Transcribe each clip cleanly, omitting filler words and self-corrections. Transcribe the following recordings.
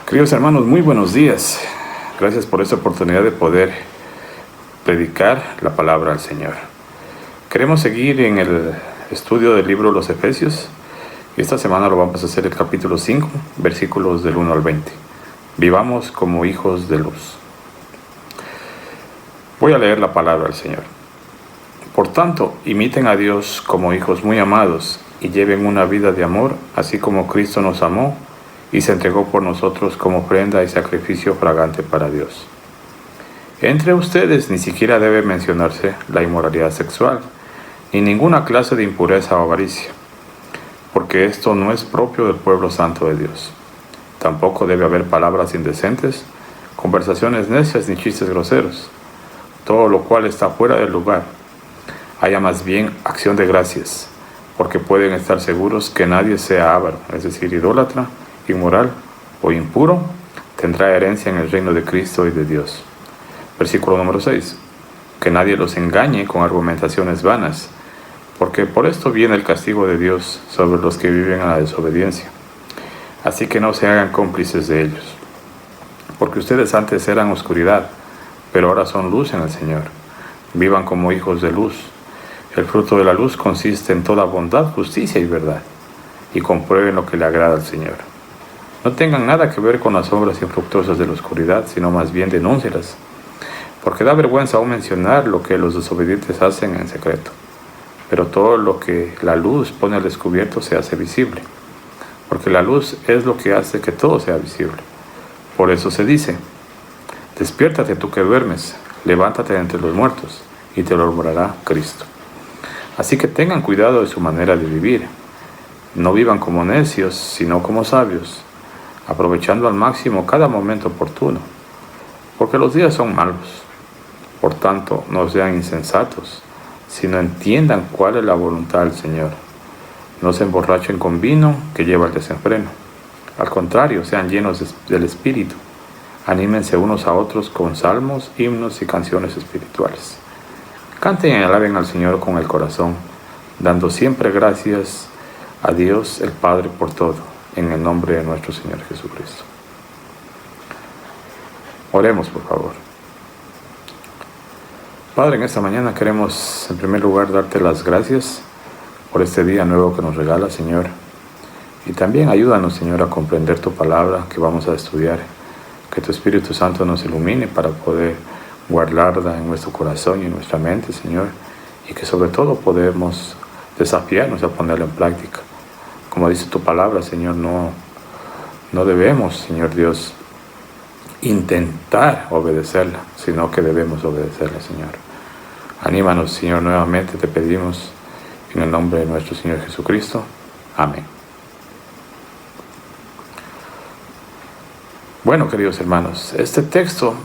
Queridos hermanos, muy buenos días. Gracias por esta oportunidad de poder predicar la palabra al Señor. Queremos seguir en el estudio del libro de los Efesios y esta semana lo vamos a hacer el capítulo 5, versículos del 1 al 20. Vivamos como hijos de luz. Voy a leer la palabra al Señor. Por tanto, imiten a Dios como hijos muy amados y lleven una vida de amor, así como Cristo nos amó y se entregó por nosotros como ofrenda y sacrificio fragante para Dios. Entre ustedes ni siquiera debe mencionarse la inmoralidad sexual, ni ninguna clase de impureza o avaricia, porque esto no es propio del pueblo santo de Dios. Tampoco debe haber palabras indecentes, conversaciones necias ni chistes groseros, todo lo cual está fuera del lugar. Haya más bien acción de gracias, porque pueden estar seguros que nadie sea avaro, es decir, idólatra, inmoral o impuro, tendrá herencia en el reino de Cristo y de Dios. Versículo número 6. Que nadie los engañe con argumentaciones vanas, porque por esto viene el castigo de Dios sobre los que viven en la desobediencia. Así que no se hagan cómplices de ellos, porque ustedes antes eran oscuridad, pero ahora son luz en el Señor. Vivan como hijos de luz. El fruto de la luz consiste en toda bondad, justicia y verdad, y comprueben lo que le agrada al Señor. No tengan nada que ver con las obras infructuosas de la oscuridad, sino más bien denúncielas, porque da vergüenza aún mencionar lo que los desobedientes hacen en secreto. Pero todo lo que la luz pone al descubierto se hace visible, porque la luz es lo que hace que todo sea visible. Por eso se dice: despiértate tú que duermes, levántate de entre los muertos, y te lo alumbrará Cristo. Así que tengan cuidado de su manera de vivir. No vivan como necios, sino como sabios, aprovechando al máximo cada momento oportuno, porque los días son malos. Por tanto, no sean insensatos, sino entiendan cuál es la voluntad del Señor. No se emborrachen con vino que lleva al desenfreno. Al contrario, sean llenos del Espíritu. Anímense unos a otros con salmos, himnos y canciones espirituales. Canten y alaben al Señor con el corazón, dando siempre gracias a Dios el Padre por todo, en el nombre de nuestro Señor Jesucristo. Oremos, por favor. Padre, en esta mañana queremos en primer lugar darte las gracias por este día nuevo que nos regala, Señor. Y también ayúdanos, Señor, a comprender tu palabra que vamos a estudiar. Que tu Espíritu Santo nos ilumine para poder guardarla en nuestro corazón y en nuestra mente, Señor. Y que sobre todo podemos desafiarnos a ponerla en práctica. Como dice tu palabra, Señor, no debemos, Señor Dios, intentar obedecerla, sino que debemos obedecerla, Señor. Anímanos, Señor, nuevamente te pedimos en el nombre de nuestro Señor Jesucristo. Amén. Bueno, queridos hermanos, este texto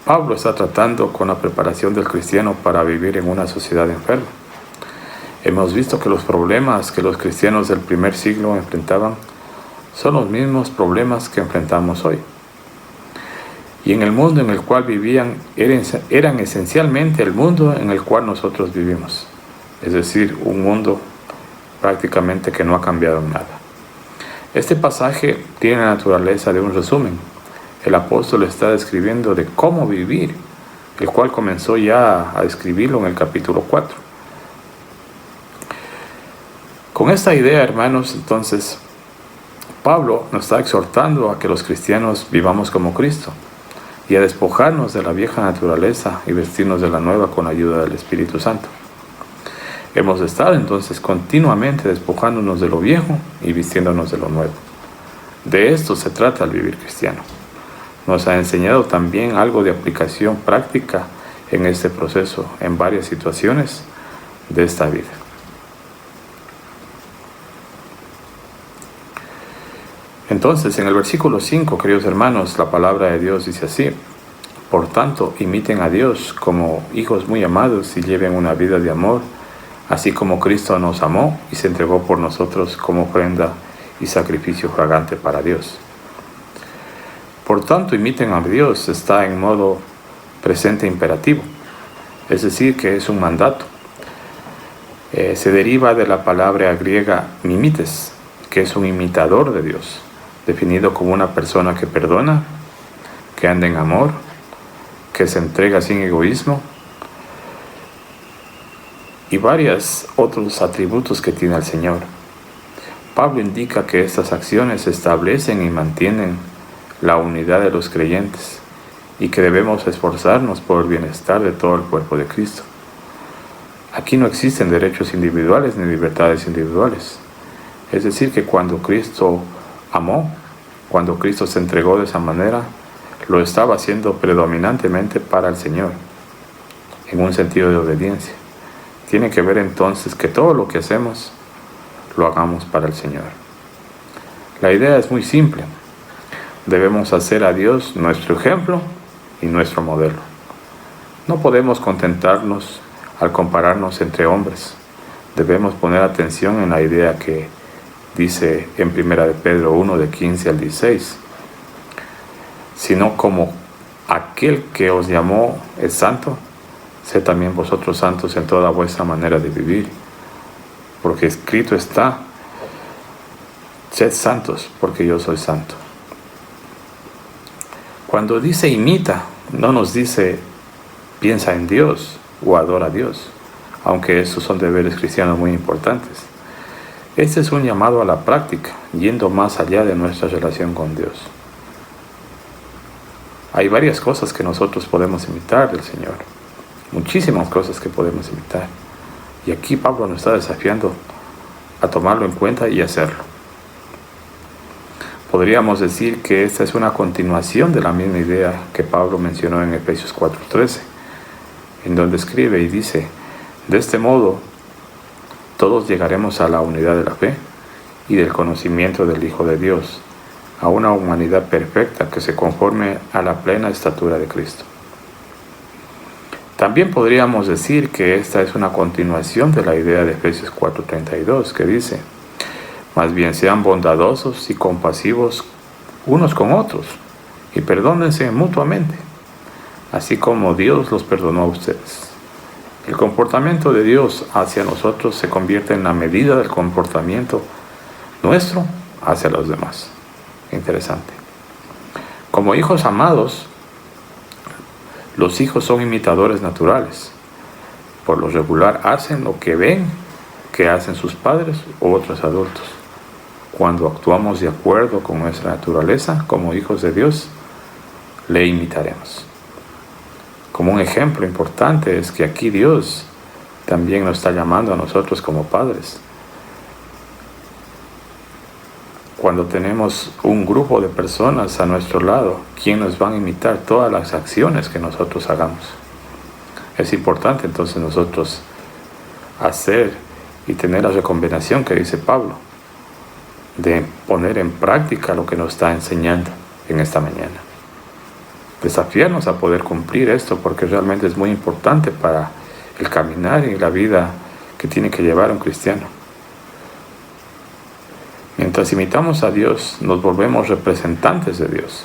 Pablo está tratando con la preparación del cristiano para vivir en una sociedad enferma. Hemos visto que los problemas que los cristianos del primer siglo enfrentaban son los mismos problemas que enfrentamos hoy. Y en el mundo en el cual vivían eran esencialmente el mundo en el cual nosotros vivimos. Es decir, un mundo prácticamente que no ha cambiado en nada. Este pasaje tiene la naturaleza de un resumen. El apóstol está describiendo de cómo vivir, el cual comenzó ya a describirlo en el capítulo 4. Con esta idea, hermanos, entonces, Pablo nos está exhortando a que los cristianos vivamos como Cristo y a despojarnos de la vieja naturaleza y vestirnos de la nueva con ayuda del Espíritu Santo. Hemos estado entonces continuamente despojándonos de lo viejo y vistiéndonos de lo nuevo. De esto se trata el vivir cristiano. Nos ha enseñado también algo de aplicación práctica en este proceso, en varias situaciones de esta vida. Entonces, en el versículo 5, queridos hermanos, la palabra de Dios dice así: por tanto, imiten a Dios como hijos muy amados y lleven una vida de amor, así como Cristo nos amó y se entregó por nosotros como ofrenda y sacrificio fragante para Dios. Por tanto, imiten a Dios está en modo presente imperativo, es decir, que es un mandato. Se deriva de la palabra griega mimites, que es un imitador de Dios. definido como una persona que perdona, que anda en amor, que se entrega sin egoísmo, y varios otros atributos que tiene el Señor. Pablo indica que estas acciones establecen y mantienen la unidad de los creyentes y que debemos esforzarnos por el bienestar de todo el cuerpo de Cristo. Aquí no existen derechos individuales ni libertades individuales. Es decir, que cuando Cristo amó, cuando Cristo se entregó de esa manera, lo estaba haciendo predominantemente para el Señor, en un sentido de obediencia. Tiene que ver entonces que todo lo que hacemos, lo hagamos para el Señor. La idea es muy simple. Debemos hacer a Dios nuestro ejemplo y nuestro modelo. No podemos contentarnos al compararnos entre hombres. Debemos poner atención en la idea que dice en 1 de Pedro 1, de 15 al 16. Sino como aquel que os llamó es santo, sed también vosotros santos en toda vuestra manera de vivir. Porque escrito está, sed santos, porque yo soy santo. Cuando dice imita, no nos dice piensa en Dios o adora a Dios, aunque estos son deberes cristianos muy importantes. Este es un llamado a la práctica, yendo más allá de nuestra relación con Dios. Hay varias cosas que nosotros podemos imitar del Señor, muchísimas cosas que podemos imitar. Y aquí Pablo nos está desafiando a tomarlo en cuenta y hacerlo. Podríamos decir que esta es una continuación de la misma idea que Pablo mencionó en Efesios 4:13, en donde escribe y dice, de este modo todos llegaremos a la unidad de la fe y del conocimiento del Hijo de Dios, a una humanidad perfecta que se conforme a la plena estatura de Cristo. También podríamos decir que esta es una continuación de la idea de Efesios 4:32, que dice, más bien sean bondadosos y compasivos unos con otros, y perdónense mutuamente, así como Dios los perdonó a ustedes. El comportamiento de Dios hacia nosotros se convierte en la medida del comportamiento nuestro hacia los demás. Interesante. Como hijos amados, los hijos son imitadores naturales. Por lo regular hacen lo que ven que hacen sus padres u otros adultos. Cuando actuamos de acuerdo con nuestra naturaleza como hijos de Dios, le imitaremos. Como un ejemplo importante es que aquí Dios también nos está llamando a nosotros como padres. Cuando tenemos un grupo de personas a nuestro lado, ¿quién nos van a imitar todas las acciones que nosotros hagamos? Es importante entonces nosotros hacer y tener la recomendación que dice Pablo, de poner en práctica lo que nos está enseñando en esta mañana. Desafiarnos a poder cumplir esto, porque realmente es muy importante para el caminar y la vida que tiene que llevar un cristiano. Mientras imitamos a Dios, nos volvemos representantes de Dios,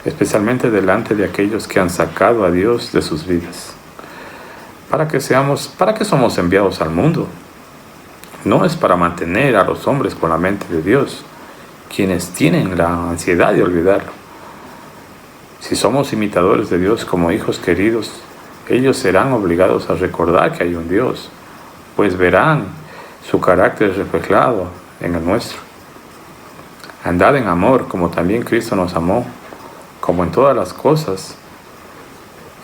especialmente delante de aquellos que han sacado a Dios de sus vidas. ¿Para qué somos enviados al mundo? No es para mantener a los hombres con la mente de Dios, quienes tienen la ansiedad de olvidarlo. Si somos imitadores de Dios como hijos queridos, ellos serán obligados a recordar que hay un Dios, pues verán su carácter reflejado en el nuestro. Andad en amor como también Cristo nos amó, como en todas las cosas.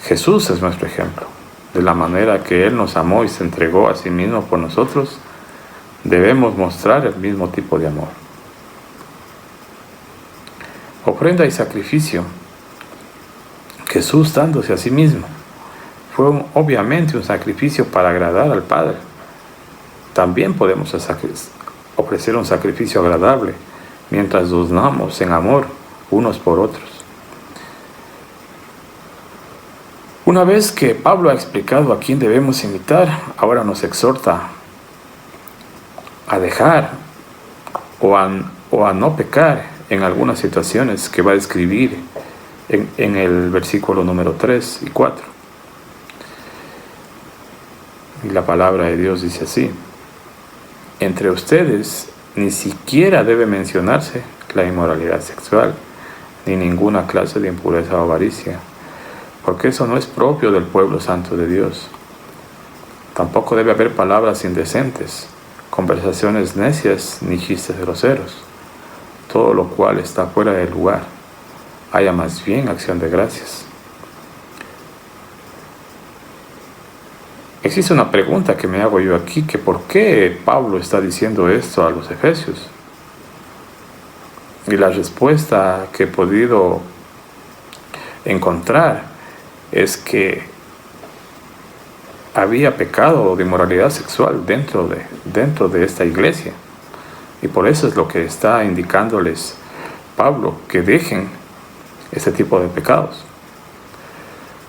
Jesús es nuestro ejemplo. De la manera que Él nos amó y se entregó a sí mismo por nosotros, debemos mostrar el mismo tipo de amor. Ofrenda y sacrificio. Jesús dándose a sí mismo fue obviamente un sacrificio para agradar al Padre. También podemos ofrecer un sacrificio agradable mientras nos damos en amor unos por otros. Una vez que Pablo ha explicado a quién debemos imitar, ahora nos exhorta a dejar o a no pecar en algunas situaciones que va a describir en el versículo número 3 y 4. Y la palabra de Dios dice así: entre ustedes ni siquiera debe mencionarse la inmoralidad sexual, ni ninguna clase de impureza o avaricia, porque eso no es propio del pueblo santo de Dios. Tampoco debe haber palabras indecentes, conversaciones necias ni chistes groseros, todo lo cual está fuera de lugar. Haya más bien acción de gracias. Existe una pregunta que me hago yo aquí, que ¿por qué Pablo está diciendo esto a los efesios? Y la respuesta que he podido encontrar es que había pecado de inmoralidad sexual dentro de esta iglesia. Y por eso es lo que está indicándoles Pablo, que dejen este tipo de pecados.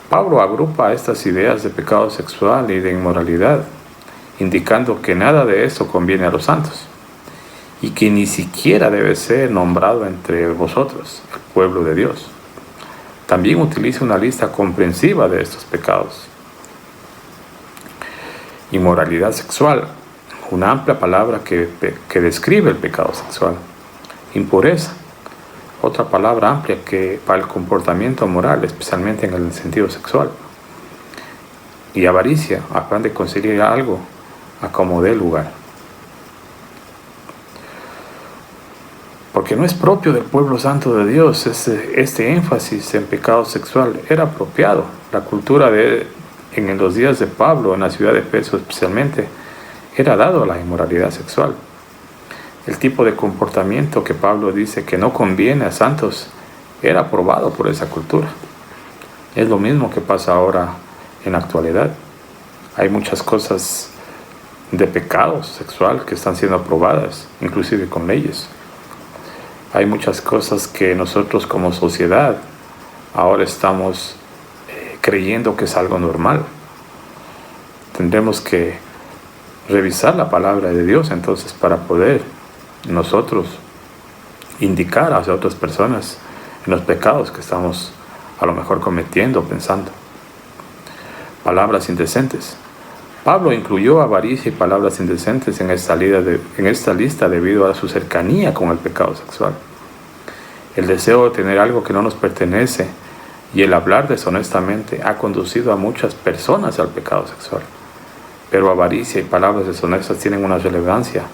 Pablo agrupa estas ideas de pecado sexual y de inmoralidad, indicando que nada de eso conviene a los santos y que ni siquiera debe ser nombrado entre vosotros, el pueblo de Dios. También utiliza una lista comprensiva de estos pecados. Inmoralidad sexual, una amplia palabra que describe el pecado sexual. Impureza, otra palabra amplia que para el comportamiento moral, especialmente en el sentido sexual. Y avaricia, afán de conseguir algo a como dé lugar. Porque no es propio del pueblo santo de Dios este énfasis en pecado sexual. Era apropiado. La cultura en los días de Pablo, en la ciudad de Éfeso especialmente, era dado a la inmoralidad sexual. El tipo de comportamiento que Pablo dice que no conviene a santos era aprobado por esa cultura. Es lo mismo que pasa ahora en la actualidad. Hay muchas cosas de pecado sexual que están siendo aprobadas, inclusive con leyes. Hay muchas cosas que nosotros como sociedad ahora estamos creyendo que es algo normal. Tendremos que revisar la palabra de Dios entonces para poder nosotros indicar hacia otras personas en los pecados que estamos a lo mejor cometiendo, pensando. Palabras indecentes. Pablo incluyó avaricia y palabras indecentes en esta lista debido a su cercanía con el pecado sexual. El deseo de tener algo que no nos pertenece y el hablar deshonestamente ha conducido a muchas personas al pecado sexual. Pero avaricia y palabras deshonestas tienen una relevancia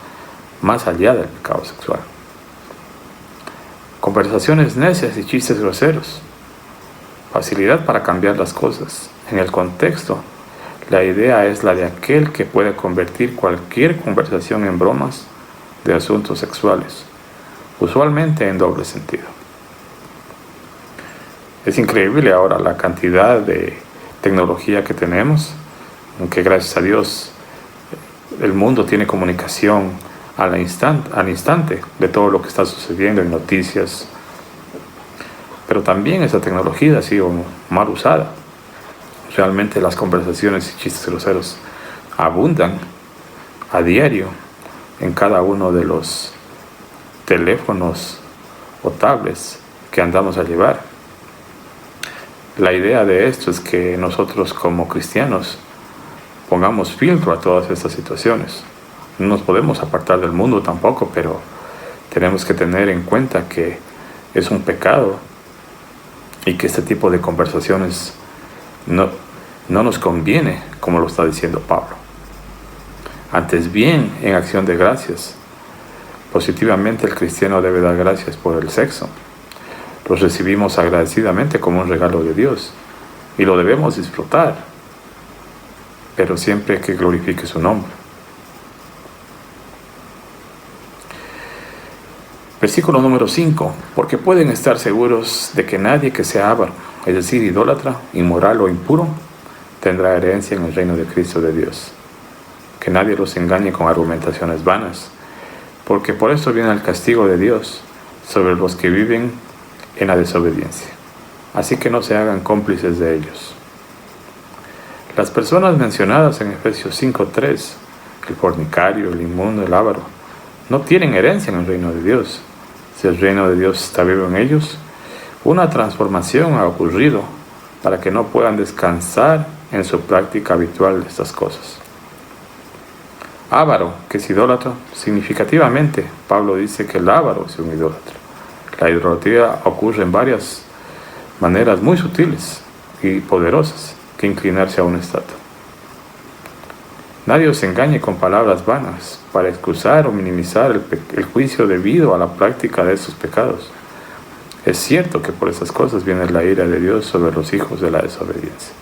más allá del pecado sexual. Conversaciones necias y chistes groseros. Facilidad para cambiar las cosas. En el contexto, la idea es la de aquel que puede convertir cualquier conversación en bromas de asuntos sexuales, usualmente en doble sentido. Es increíble ahora la cantidad de tecnología que tenemos, aunque gracias a Dios el mundo tiene comunicación al instante de todo lo que está sucediendo en noticias, pero también esa tecnología ha sido mal usada. Realmente las conversaciones y chistes groseros abundan a diario en cada uno de los teléfonos o tablets que andamos a llevar. La idea de esto es que nosotros como cristianos pongamos filtro a todas estas situaciones. No nos podemos apartar del mundo tampoco, pero tenemos que tener en cuenta que es un pecado y que este tipo de conversaciones no nos conviene, como lo está diciendo Pablo. Antes bien, en acción de gracias. Positivamente el cristiano debe dar gracias por el sexo. Los recibimos agradecidamente como un regalo de Dios y lo debemos disfrutar, pero siempre que glorifique su nombre. Versículo número 5. Porque pueden estar seguros de que nadie que sea avaro, es decir, idólatra, inmoral o impuro, tendrá herencia en el reino de Cristo de Dios. Que nadie los engañe con argumentaciones vanas, porque por eso viene el castigo de Dios sobre los que viven en la desobediencia. Así que no se hagan cómplices de ellos. Las personas mencionadas en Efesios 5:3, el fornicario, el inmundo, el avaro, no tienen herencia en el reino de Dios. Si el reino de Dios está vivo en ellos, una transformación ha ocurrido para que no puedan descansar en su práctica habitual de estas cosas. Avaro, que es idólatra, significativamente Pablo dice que el avaro es un idólatra. La idolatría ocurre en varias maneras muy sutiles y poderosas que inclinarse a una estatua. Nadie os engañe con palabras vanas para excusar o minimizar el juicio debido a la práctica de esos pecados. Es cierto que por esas cosas viene la ira de Dios sobre los hijos de la desobediencia.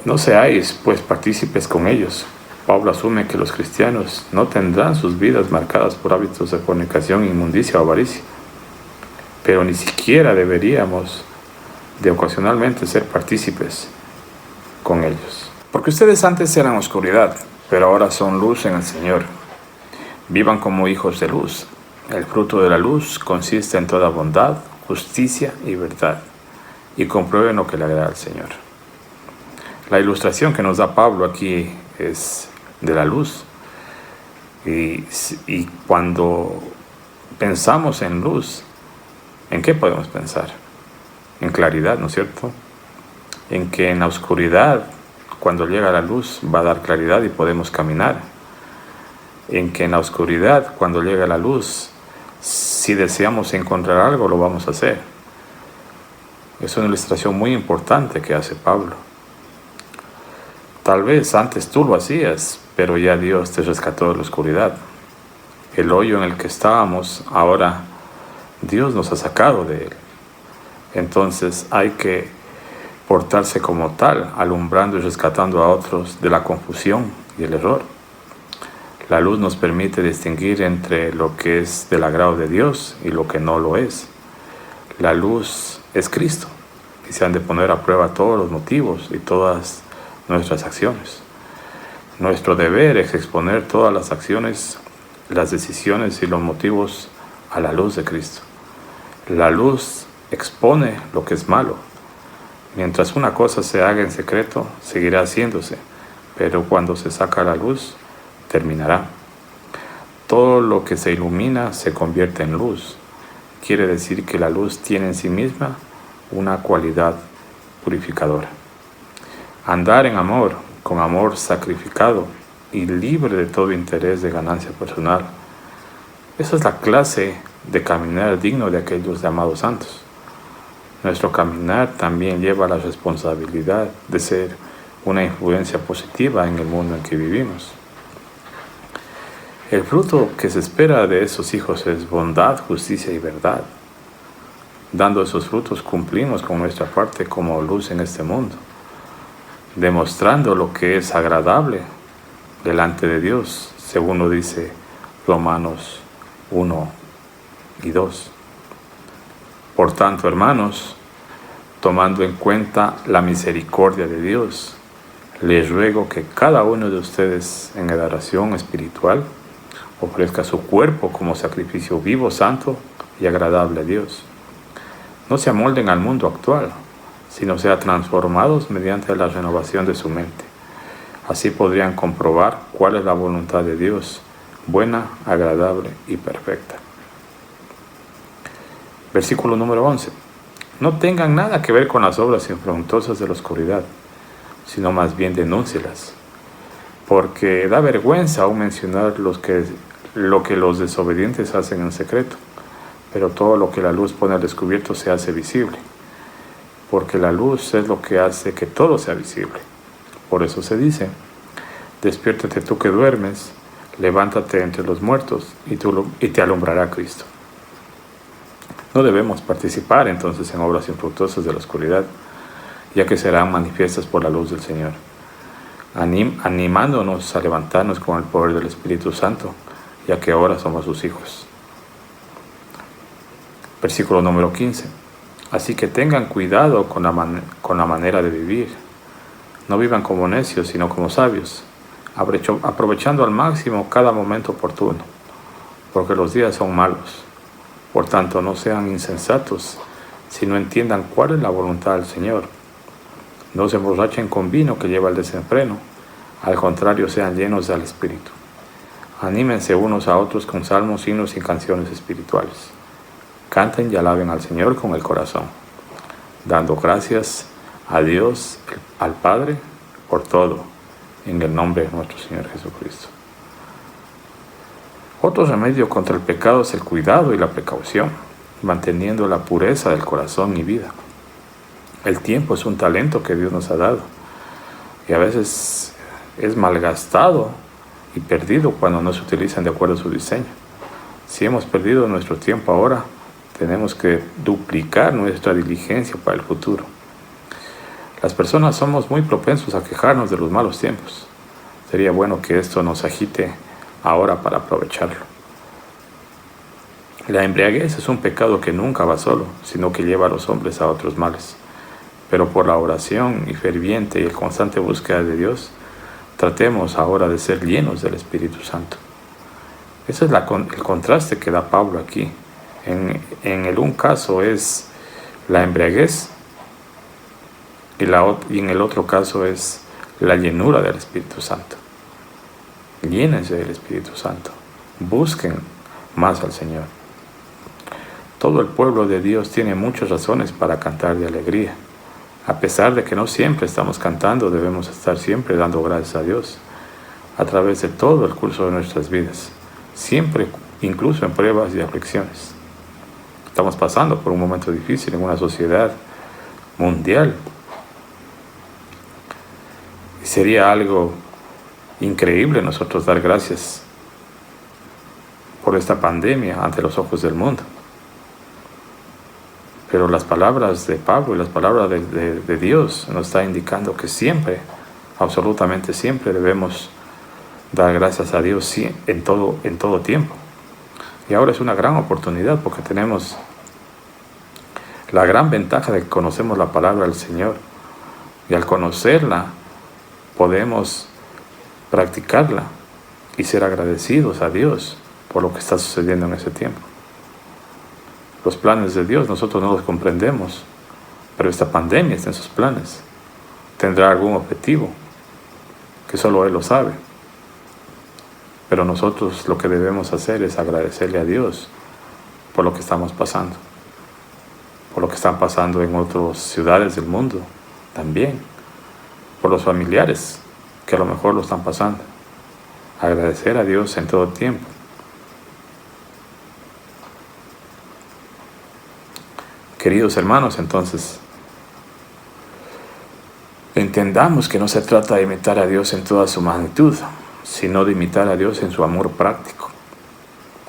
No seáis, pues, partícipes con ellos. Pablo asume que los cristianos no tendrán sus vidas marcadas por hábitos de fornicación, inmundicia o avaricia, pero ni siquiera deberíamos de ocasionalmente ser partícipes con ellos. Porque ustedes antes eran oscuridad, pero ahora son luz en el Señor. Vivan como hijos de luz. El fruto de la luz consiste en toda bondad, justicia y verdad, y comprueben lo que le agrada al Señor. La ilustración que nos da Pablo aquí es de la luz. Y cuando pensamos en luz, ¿en qué podemos pensar? En claridad, ¿no es cierto? En que en la oscuridad, cuando llega la luz, va a dar claridad y podemos caminar. En que en la oscuridad, cuando llega la luz, si deseamos encontrar algo, lo vamos a hacer. Es una ilustración muy importante que hace Pablo. Tal vez antes tú lo hacías, pero ya Dios te rescató de la oscuridad. El hoyo en el que estábamos, ahora Dios nos ha sacado de él. Entonces hay que portarse como tal, alumbrando y rescatando a otros de la confusión y el error. La luz nos permite distinguir entre lo que es del agrado de Dios y lo que no lo es. La luz es Cristo y se han de poner a prueba todos los motivos y todas nuestras acciones. Nuestro deber es exponer todas las acciones, las decisiones y los motivos a la luz de Cristo. La luz expone lo que es malo. Mientras una cosa se haga en secreto, seguirá haciéndose, pero cuando se saca a la luz, terminará. Todo lo que se ilumina se convierte en luz. Quiere decir que la luz tiene en sí misma una cualidad purificadora. Andar en amor, con amor sacrificado y libre de todo interés de ganancia personal. Esa es la clase de caminar digno de aquellos llamados santos. Nuestro caminar también lleva la responsabilidad de ser una influencia positiva en el mundo en que vivimos. El fruto que se espera de esos hijos es bondad, justicia y verdad. Dando esos frutos cumplimos con nuestra parte como luz en este mundo, demostrando lo que es agradable delante de Dios, según lo dice Romanos 1 y 2. Por tanto, hermanos, tomando en cuenta la misericordia de Dios, les ruego que cada uno de ustedes en adoración espiritual ofrezca su cuerpo como sacrificio vivo, santo y agradable a Dios. No se amolden al mundo actual, sino sean transformados mediante la renovación de su mente. Así podrían comprobar cuál es la voluntad de Dios, buena, agradable y perfecta. Versículo número 11. No tengan nada que ver con las obras infructuosas de la oscuridad, sino más bien denúncielas, porque da vergüenza aún mencionar lo que los desobedientes hacen en secreto, pero todo lo que la luz pone al descubierto se hace visible, porque la luz es lo que hace que todo sea visible. Por eso se dice, despiértate tú que duermes, levántate entre los muertos y te alumbrará Cristo. No debemos participar entonces en obras infructuosas de la oscuridad, ya que serán manifiestas por la luz del Señor, animándonos a levantarnos con el poder del Espíritu Santo, ya que ahora somos sus hijos. Versículo número 15. Así que tengan cuidado con la manera de vivir. No vivan como necios, sino como sabios, aprovechando al máximo cada momento oportuno, porque los días son malos. Por tanto, no sean insensatos, sino entiendan cuál es la voluntad del Señor. No se emborrachen con vino que lleva al desenfreno, al contrario, sean llenos del Espíritu. Anímense unos a otros con salmos, himnos y canciones espirituales. Canten y alaben al Señor con el corazón, dando gracias a Dios, al Padre, por todo, en el nombre de nuestro Señor Jesucristo. Otro remedio contra el pecado es el cuidado y la precaución, manteniendo la pureza del corazón y vida. El tiempo es un talento que Dios nos ha dado y a veces es malgastado y perdido cuando no se utilizan de acuerdo a su diseño. Si hemos perdido nuestro tiempo ahora, tenemos que duplicar nuestra diligencia para el futuro. Las personas somos muy propensos a quejarnos de los malos tiempos. Sería bueno que esto nos agite ahora para aprovecharlo. La embriaguez es un pecado que nunca va solo, sino que lleva a los hombres a otros males. Pero por la oración y ferviente y el constante búsqueda de Dios, tratemos ahora de ser llenos del Espíritu Santo. Ese es el contraste que da Pablo aquí. En el un caso es la embriaguez y en el otro caso es la llenura del Espíritu Santo. Llénense del Espíritu Santo. Busquen más al Señor. Todo el pueblo de Dios tiene muchas razones para cantar de alegría. A pesar de que no siempre estamos cantando, debemos estar siempre dando gracias a Dios a través de todo el curso de nuestras vidas, siempre, incluso en pruebas y aflicciones. Estamos pasando por un momento difícil en una sociedad mundial y sería algo increíble nosotros dar gracias por esta pandemia ante los ojos del mundo. Pero las palabras de Pablo y las palabras de Dios nos está indicando que siempre, absolutamente siempre debemos dar gracias a Dios en todo tiempo. Y ahora es una gran oportunidad porque tenemos la gran ventaja de que conocemos la palabra del Señor. Y al conocerla podemos practicarla y ser agradecidos a Dios por lo que está sucediendo en ese tiempo. Los planes de Dios nosotros no los comprendemos, pero esta pandemia está en sus planes. Tendrá algún objetivo que solo Él lo sabe. Pero nosotros lo que debemos hacer es agradecerle a Dios por lo que estamos pasando, por lo que están pasando en otras ciudades del mundo también, por los familiares que a lo mejor lo están pasando. Agradecer a Dios en todo tiempo. Queridos hermanos, entonces, entendamos que no se trata de imitar a Dios en toda su magnitud, sino de imitar a Dios en su amor práctico.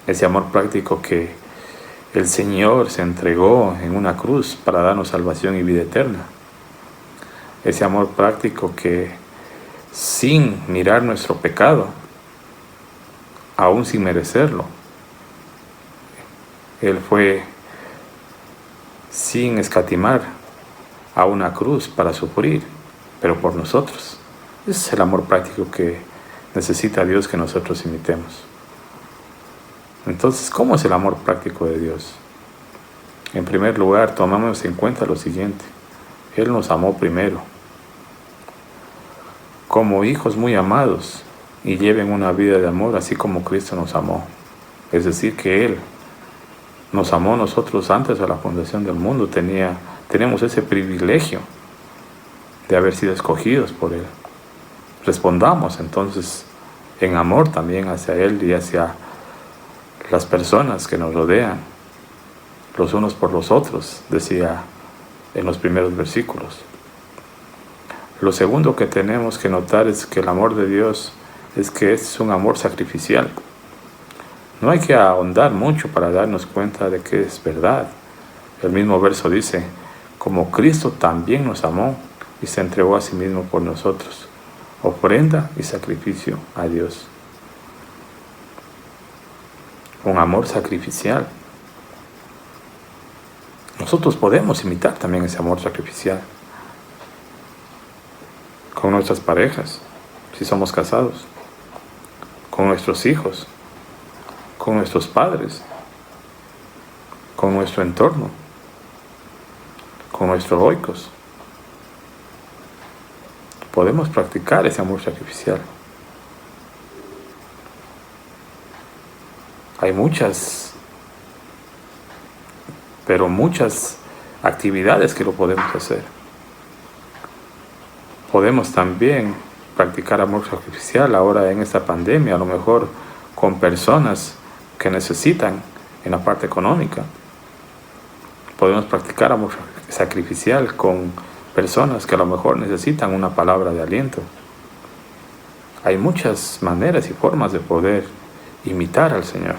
Ese amor práctico que el Señor se entregó en una cruz para darnos salvación y vida eterna. Ese amor práctico que sin mirar nuestro pecado, aún sin merecerlo, Él fue sin escatimar a una cruz para sufrir, pero por nosotros. Ese es el amor práctico que necesita Dios que nosotros imitemos. Entonces, ¿cómo es el amor práctico de Dios? En primer lugar, tomamos en cuenta lo siguiente. Él nos amó primero, como hijos muy amados, y lleven una vida de amor así como Cristo nos amó. Es decir, que Él nos amó a nosotros antes de la fundación del mundo. Tenemos ese privilegio de haber sido escogidos por Él. Respondamos entonces en amor también hacia Él y hacia las personas que nos rodean, los unos por los otros, decía en los primeros versículos. Lo segundo que tenemos que notar es que el amor de Dios es que es un amor sacrificial. No hay que ahondar mucho para darnos cuenta de que es verdad. El mismo verso dice, como Cristo también nos amó y se entregó a sí mismo por nosotros, ofrenda y sacrificio a Dios. Un amor sacrificial. Nosotros podemos imitar también ese amor sacrificial con nuestras parejas, si somos casados, con nuestros hijos, con nuestros padres, con nuestro entorno, con nuestros oikos. Podemos practicar ese amor sacrificial. Hay muchas actividades que lo podemos hacer. Podemos también practicar amor sacrificial ahora en esta pandemia, a lo mejor con personas que necesitan en la parte económica. Podemos practicar amor sacrificial con personas que a lo mejor necesitan una palabra de aliento. Hay muchas maneras y formas de poder imitar al Señor.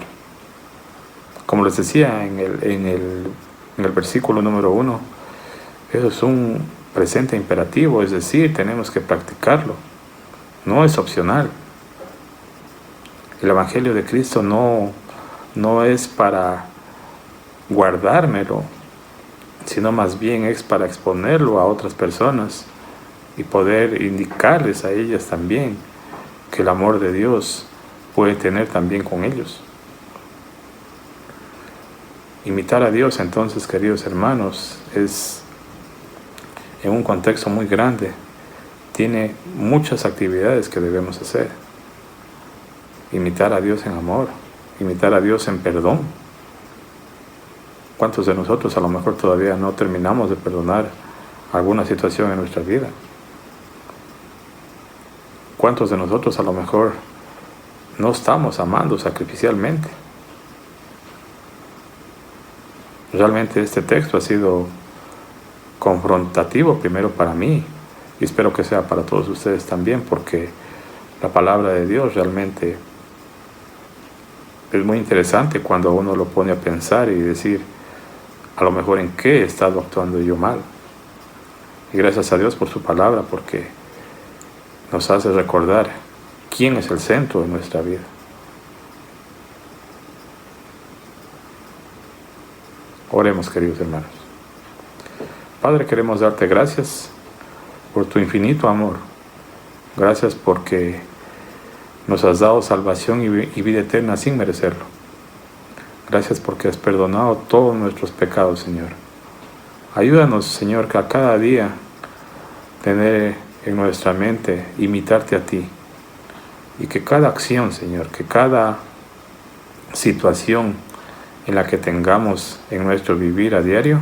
Como les decía en el versículo número 1, eso es un presente imperativo, es decir, tenemos que practicarlo. No es opcional. El Evangelio de Cristo no es para guardármelo, sino más bien es para exponerlo a otras personas y poder indicarles a ellas también que el amor de Dios puede tener también con ellos. Imitar a Dios, entonces, queridos hermanos, es en un contexto muy grande. Tiene muchas actividades que debemos hacer. Imitar a Dios en amor, imitar a Dios en perdón. ¿Cuántos de nosotros a lo mejor todavía no terminamos de perdonar alguna situación en nuestra vida? ¿Cuántos de nosotros a lo mejor no estamos amando sacrificialmente? Realmente este texto ha sido confrontativo primero para mí y espero que sea para todos ustedes también, porque la palabra de Dios realmente es muy interesante cuando uno lo pone a pensar y decir, a lo mejor en qué he estado actuando yo mal. Y gracias a Dios por su palabra, porque nos hace recordar quién es el centro de nuestra vida. Oremos, queridos hermanos. Padre, queremos darte gracias por tu infinito amor. Gracias porque nos has dado salvación y vida eterna sin merecerlo. Gracias porque has perdonado todos nuestros pecados, Señor. Ayúdanos, Señor, que a cada día tener en nuestra mente imitarte a ti. Y que cada acción, Señor, que cada situación en la que tengamos en nuestro vivir a diario,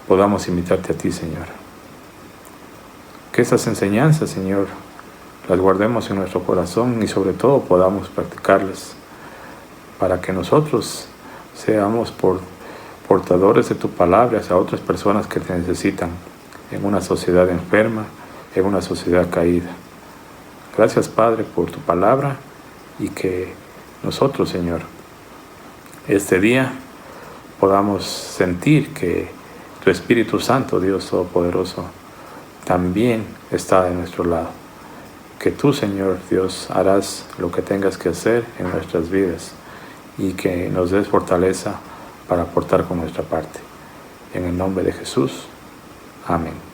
podamos imitarte a ti, Señor. Que estas enseñanzas, Señor, las guardemos en nuestro corazón y sobre todo podamos practicarlas para que nosotros seamos portadores de tu palabra hacia otras personas que te necesitan en una sociedad enferma, en una sociedad caída. Gracias, Padre, por tu palabra y que nosotros, Señor, este día podamos sentir que tu Espíritu Santo, Dios Todopoderoso, también está de nuestro lado. Que tú, Señor Dios, harás lo que tengas que hacer en nuestras vidas y que nos des fortaleza para aportar con nuestra parte. En el nombre de Jesús. Amén.